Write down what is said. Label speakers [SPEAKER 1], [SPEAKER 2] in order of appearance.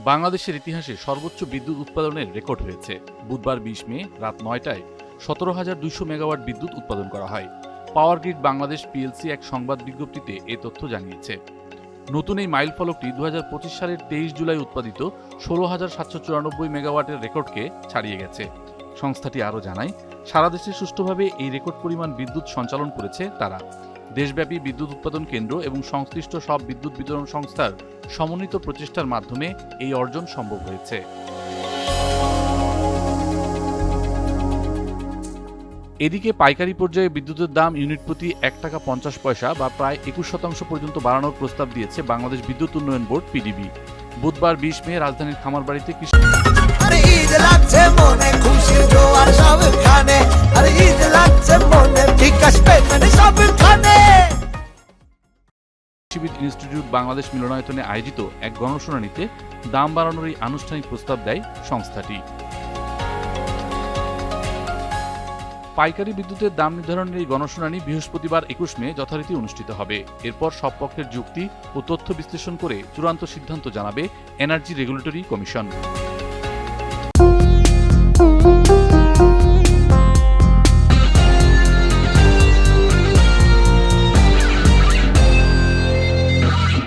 [SPEAKER 1] বাংলাদেশের ইতিহাসে সর্বোচ্চ বিদ্যুৎ উৎপাদনের রেকর্ড হয়েছে। বুধবার ২০ মে রাত ৯টায় ১৭,২০০ মেগাওয়াট বিদ্যুৎ উৎপাদন করা হয়। পাওয়ার গ্রিড বাংলাদেশ পিএলসি এক সংবাদ বিজ্ঞপ্তিতে এ তথ্য জানিয়েছে। নতুন এই মাইল ফলকটি ২০২৫ সালের ২৩ জুলাই উৎপাদিত ১৬,৭৯৪ মেগাওয়াটের রেকর্ডকে ছাড়িয়ে গেছে। সংস্থাটি আরও জানায়, সারা দেশে সুষ্ঠুভাবে এই রেকর্ড পরিমাণ বিদ্যুৎ সঞ্চালন করেছে তারা। দেশব্যাপী বিদ্যুৎ উৎপাদন কেন্দ্র এবং সংশ্লিষ্ট সব বিদ্যুৎ বিতরণ সংস্থার সমন্বিত প্রচেষ্টার মাধ্যমে এই অর্জন সম্ভব হয়েছে। এদিকে পাইকারি পর্যায়ে বিদ্যুতের দাম ইউনিট প্রতি ১ টাকা ৫০ পয়সা বা প্রায় ২১% পর্যন্ত বাড়ানোর প্রস্তাব দিয়েছে বাংলাদেশ বিদ্যুৎ উন্নয়ন বোর্ড পিডিবি। বুধবার ২০ মে রাজধানীর খামারবাড়িতে কৃষি ইনস্টিটিউট বাংলাদেশ মিলনায়তনে আয়োজিত এক গণশুনানিতে দাম বাড়ানোর এই আনুষ্ঠানিক প্রস্তাব দেয় সংস্থাটি। পাইকারি বিদ্যুতের দাম নির্ধারণের এই গণশুনানি বৃহস্পতিবার ২১ মে যথারীতি অনুষ্ঠিত হবে। এরপর সব পক্ষের যুক্তি ও তথ্য বিশ্লেষণ করে চূড়ান্ত সিদ্ধান্ত জানাবে এনার্জি রেগুলেটরি কমিশন।